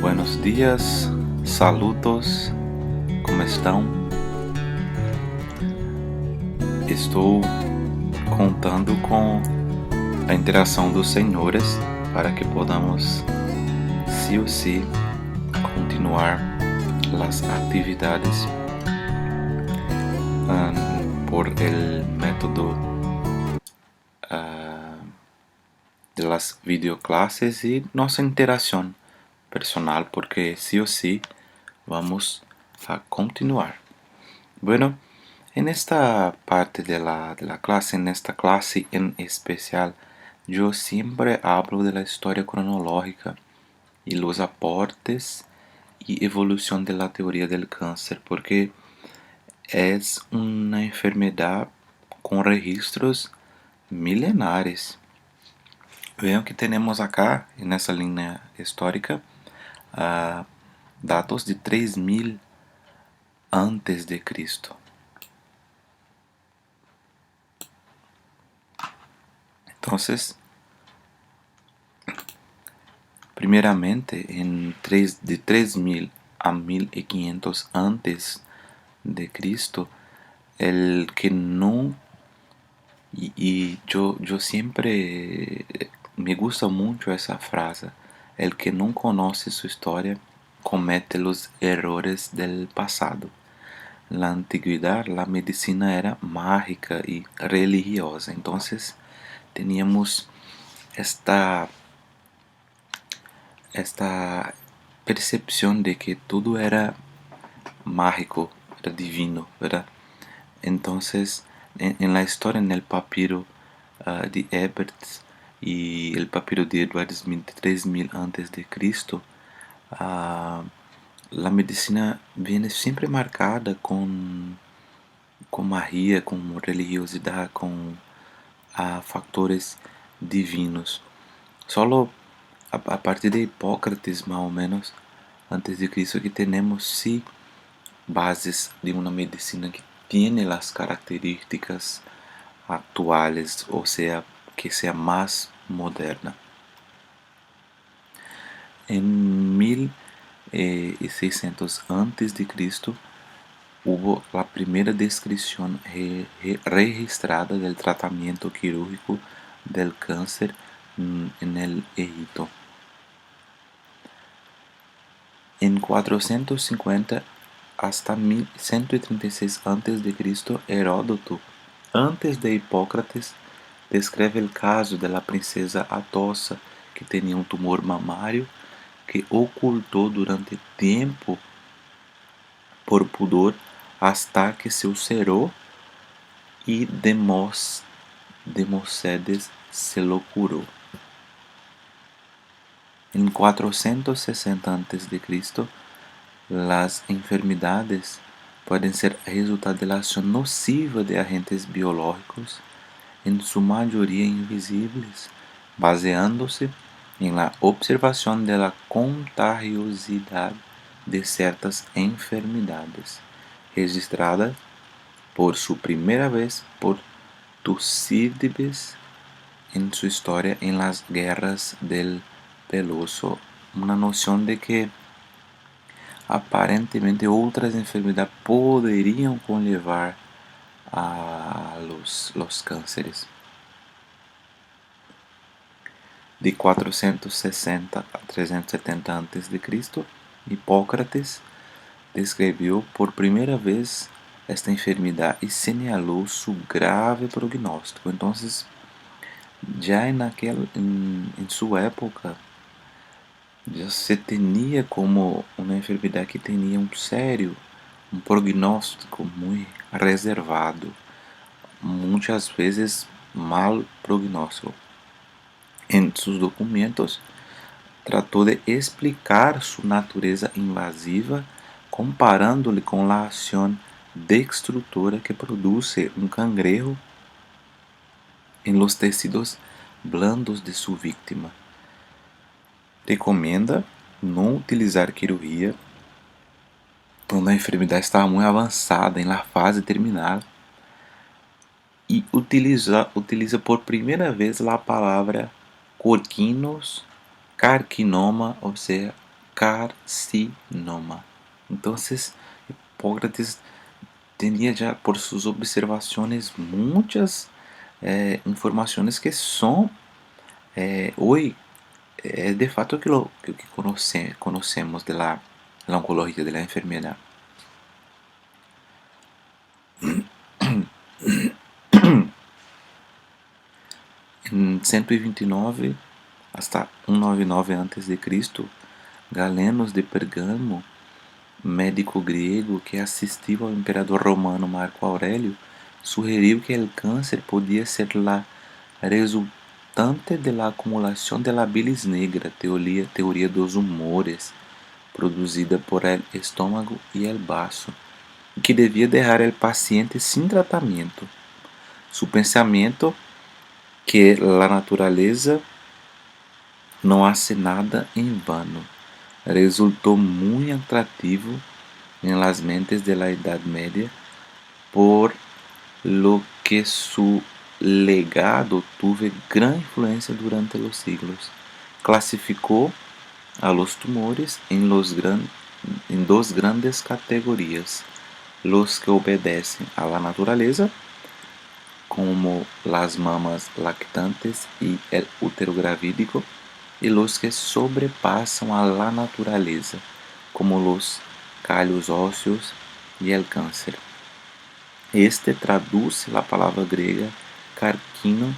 Buenos dias, saludos, como estão? Estou contando com a interação dos senhores para que podamos, sí o sí, continuar as atividades por el método de las videoclases y nossa interação personal, porque sí o sí vamos a continuar. Bueno, en esta parte de la clase, en esta clase en especial, yo siempre hablo de la historia cronológica y los aportes y evolución de la teoría del cáncer, porque es una enfermedad con registros milenares. Vean que tenemos acá, en esa línea histórica, datos de 3000 antes de Cristo. Entonces, primeramente, de 3000 a 1500 antes de Cristo, el que no, y yo siempre me gusta mucho esa frase, el que no conoce su historia comete los errores del pasado. En la antigüedad la medicina era mágica y religiosa, entonces teníamos esta percepción de que todo era mágico, era divino, ¿verdad? Entonces, en la historia, en el papiro de Ebert y el papiro de Edward Smith 3000 antes de Cristo, la medicina viene siempre marcada con magia, con religiosidad, con factores divinos. Solo a partir de Hipócrates, más o menos, antes de Cristo, que tenemos sí bases de una medicina que tiene las características actuales, o sea, que sea más moderna. En 1600 antes de Cristo hubo la primera descripción registrada del tratamiento quirúrgico del cáncer en el Egipto. En 450 hasta 1136 a.C., Heródoto, antes de Hipócrates, descreve el caso de la princesa Atossa, que tenía un tumor mamario que ocultó durante tiempo por pudor hasta que se ulceró y Democedes se lo curó. En 460 a.C., las enfermedades pueden ser resultado de la acción nociva de agentes biológicos, en su mayoría invisibles, baseándose en la observación de la contagiosidad de ciertas enfermedades, registrada por su primera vez por Tucídides en su historia en las guerras del Peloso, una noción de que aparentemente outras enfermedades poderiam conllevar a los cânceres. De 460 a 370 a.C., Hipócrates descreveu por primeira vez esta enfermedade e señalou su grave prognóstico. Entonces, ya en su época, já se tinha como uma enfermidade que tinha um prognóstico muito reservado, muitas vezes mal prognóstico. Em seus documentos, tratou de explicar sua natureza invasiva, comparando-lhe com a ação destrutora que produz um cangrejo em los tecidos blandos de sua víctima. Recomenda não utilizar cirurgia quando a enfermidade está muito avançada, em la fase terminal, e utiliza por primeira vez a palavra carcinoma, ou seja, carcinoma. Entonces, Hipócrates tenía ya por sus observaciones muchas informaciones que son hoy de fato que conocemos de la oncología, de la enfermedad. Em 129 hasta 199 a.C., Galenos de Pergamo, médico grego que assistiu ao imperador romano Marco Aurélio, sugeriu que o câncer podia ser a resultante da acumulação da bilis negra, teoria dos humores, produzida por el estômago e el baço, e que devia deixar o paciente sem tratamento. Su pensamento que a natureza não hace nada em vano resultou muito atrativo em las mentes de la Edad Media, por lo que su legado tuvo gran influencia durante los siglos. Clasificó a los tumores en dos grandes categorías: los que obedecen a la naturaleza, como las mamas lactantes y el útero gravídico, y los que sobrepasan a la naturaleza, como los callos óseos y el cáncer. Este traduce la palabra griega carcino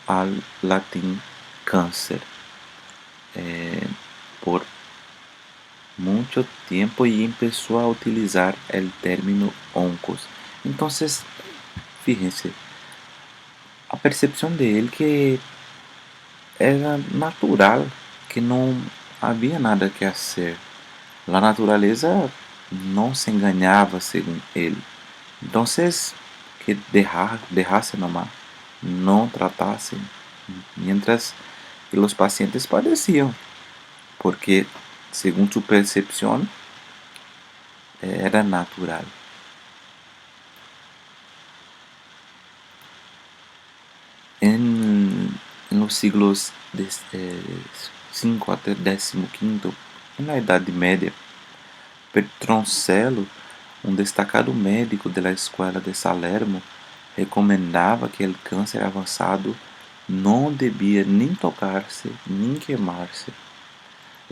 al latín cáncer por mucho tiempo, y empezó a utilizar el término oncos. Entonces, fíjense, a percepção de ele que era natural, que não havia nada que fazer. A natureza não se enganava, segundo ele. Então, que deixasse nomás, não tratassem, mientras que os pacientes padeciam, porque, segundo sua percepção, era natural. En los siglos V até XV, na Idade Média, Petroncello, um destacado médico da escola de Salerno, recomendava que o câncer avançado não devia nem tocar-se nem queimar-se.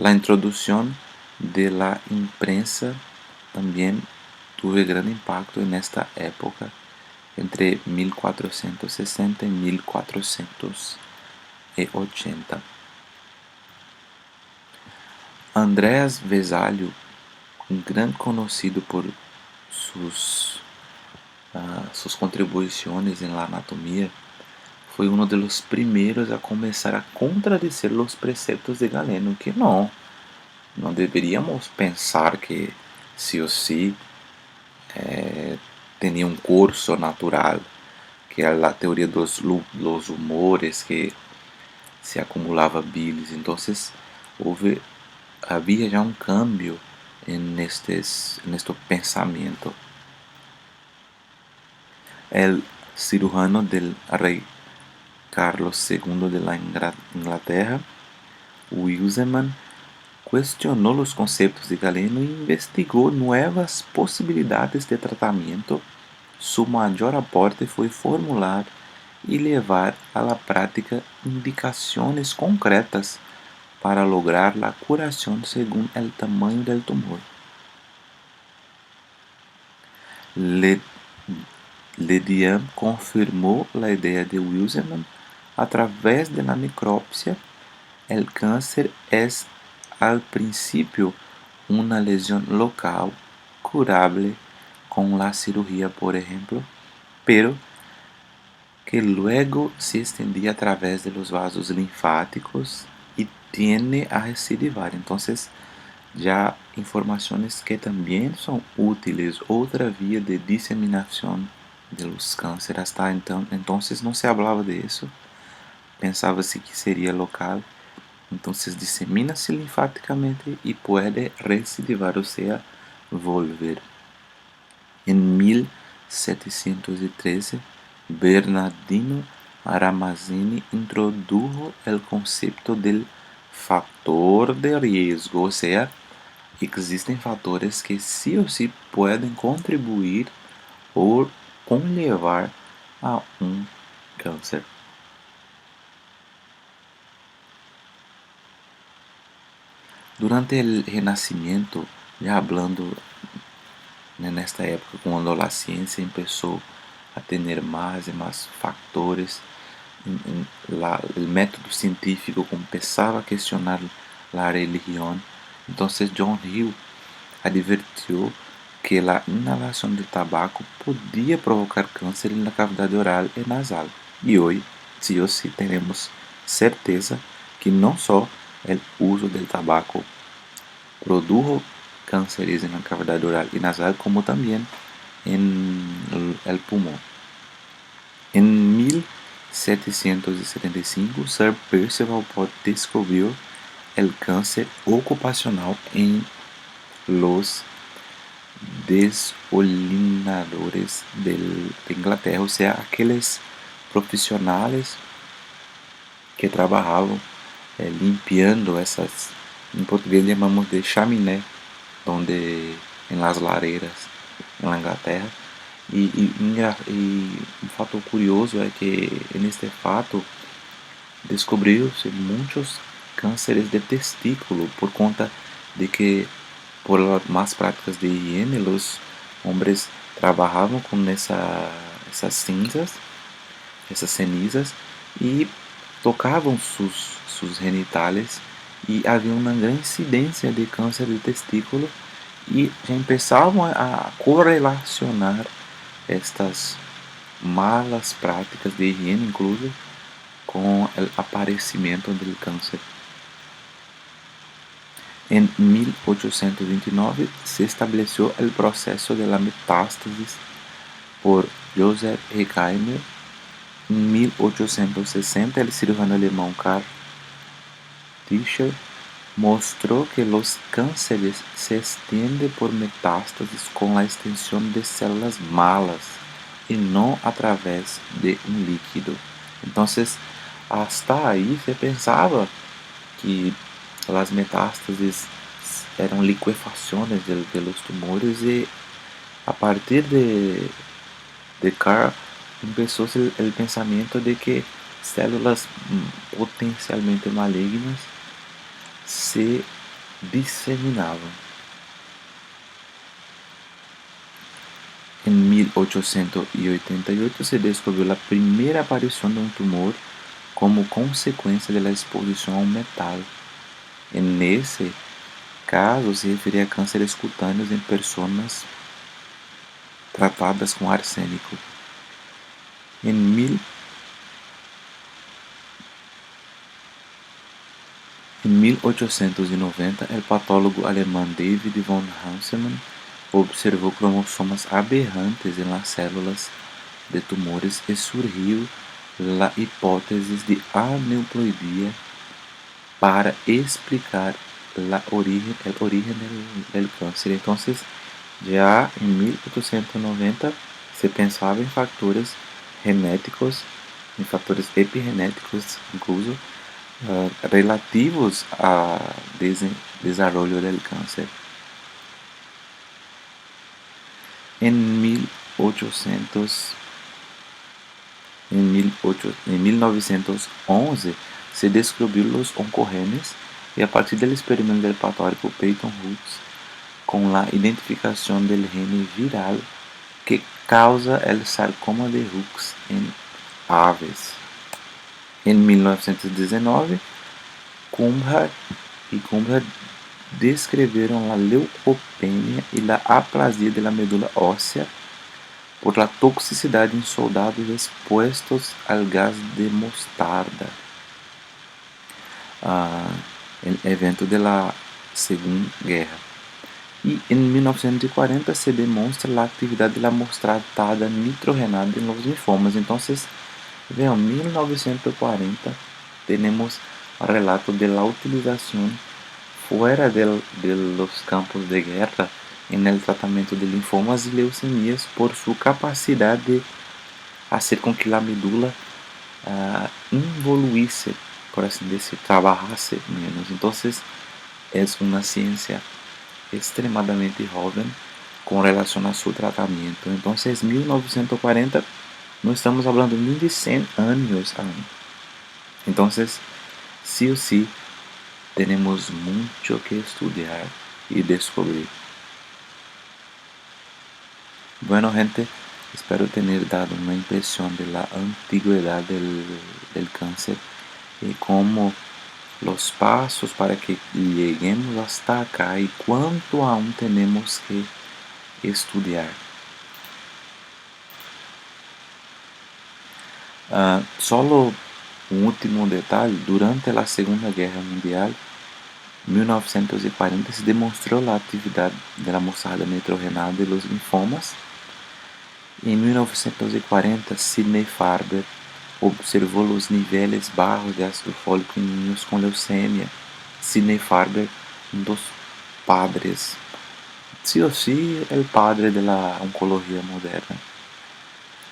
A introdução da imprensa também teve grande impacto nesta época, entre 1460 e 1480. Andreas Vesalius, um grande conhecido por suas contribuições em la anatomia, foi um dos primeiros a começar a contradizer os preceptos de Galeno, que não deveríamos pensar que sí ou sí tinha um curso natural, que era a teoria dos humores, que se acumulava bilis. Então, havia já um cambio neste pensamento. El cirujano del rei Carlos II de la Inglaterra, Wiseman, questionou os conceitos de Galeno e investigou novas possibilidades de tratamento. Su maior aporte foi formular e levar à prática indicações concretas para lograr a curação segundo o tamanho do tumor. Lediam confirmou a ideia de Wiseman a través de la necropsia. El cáncer es al principio una lesión local curable con la cirugía, por ejemplo, pero que luego se extendía a través de los vasos linfáticos y tiende a recidivar. Entonces, ya informaciones que también son útiles, otra vía de diseminación de los cánceres. Hasta entonces no se hablaba de eso, pensava-se que seria local. Então, dissemina-se linfaticamente e pode recidivar, ou seja, volver. Em 1713, Bernardino Ramazzini introdujo el concepto del fator de riesgo, ou seja, existem fatores que sí ou sí podem contribuir ou conllevar a um câncer. Durante o Renascimento, já hablando nesta época, quando a ciência começou a ter mais e mais factores, o método científico começava a questionar a religião. Então, John Hill advertiu que a inalação de tabaco podia provocar câncer na cavidade oral e nasal. E hoje, sim ou sim, temos certeza que não só o uso do tabaco produjo cânceres na cavidade oral e nasal, como também el pulmão. Em 1775, Sir Percival Pott descobriu o câncer ocupacional em los desolinadores de Inglaterra, ou seja, aqueles profissionais que trabalhavam limpiando essas, em português chamamos de chaminé, onde em las lareiras na Inglaterra. E um fato curioso é que neste fato descobriu-se muitos cânceres de testículo por conta de que por más práticas de higiene os homens trabalhavam com essas cenizas e tocavam seus genitales e havia uma grande incidência de câncer de testículo e já começavam a correlacionar estas malas práticas de higiene incluso com o aparecimento do câncer. Em 1829 se estabeleceu o processo de la metástase por Joseph Herxheimer. Em 1860, o cirurgião alemão Karl Tischer mostrou que os cânceres se extendem por metástases com a extensão de células malas e não através de um líquido. Então, hasta aí se pensava que as metástases eram liquefações de los tumores e a partir de Karl começou-se o pensamento de que células potencialmente malignas se disseminavam. Em 1888 se descobriu a primeira aparição de um tumor como consequência da exposição a um metal. E nesse caso se referia a cânceres cutâneos em pessoas tratadas com arsênico. Em 1890, o patólogo alemão David von Haussmann observou cromossomas aberrantes em las células de tumores e surgiu a hipótese de aneuploidia para explicar o origen del câncer. Então, já em 1890 se pensava em fatores genéticos, em fatores epigenéticos, incluso relativos a desenvolvimento do câncer. Em 1911 se descobriu os oncogenes e a partir do experimento do patólogo Peyton Hughes com a identificação do gene viral que causa o sarcoma de Hughes em aves. Em 1919, Kumhar descreveram a leucopenia e a aplasia da medula óssea por la toxicidade em soldados expostos ao gás de mostarda, evento da Segunda Guerra. E em 1940 se demonstra a atividade da mostarda nitrogenada em los linfomas. Então, em 1940 temos o relato da utilização fora de los campos de guerra en el tratamento de linfomas e leucemias por sua capacidade de fazer com que a medula involuísse por así decir, trabajase menos. Entonces, es una ciencia extremadamente joven con relación a su tratamiento. Entonces, 1940, no estamos hablando ni de 100 años aún. Entonces, sí o sí, tenemos mucho que estudiar y descubrir. Bueno, gente, espero tener dado una impresión de la antigüedad del cáncer y cómo los pasos para que lleguemos hasta acá y cuánto aún tenemos que estudiar. Solo un último detalle, durante la Segunda Guerra Mundial, 1940, se demonstró la actividad de la mostarda nitrogenada de los linfomas. Em 1940, Sidney Farber observou os níveis baixos de ácido fólico em niños com leucemia. Sidney Farber, um dos padres, sí o sí, el padre de la oncología moderna.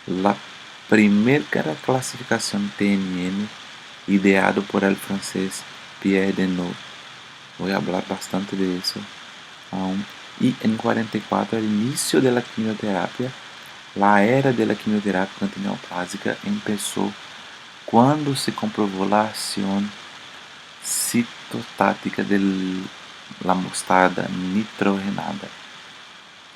La primera clasificación TNM, ideado por el francés Pierre Denot. Voy a hablar bastante de eso aún. Y en 44, el inicio de la quimioterapia. La era de la quimioterapia antineoplásica empezó cuando se comprobó la acción citotática de la mostarda nitrogenada,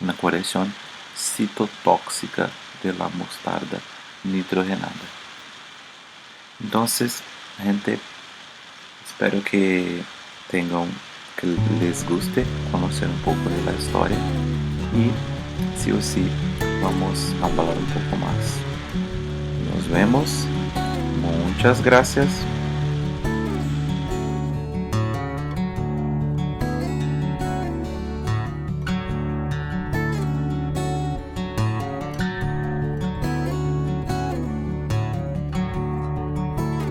una corrección citotóxica de la mostarda nitrogenada. Entonces, gente, espero que les guste conocer un poco de la historia y sí o sí vamos a hablar un poco más. Nos vemos. Muchas gracias.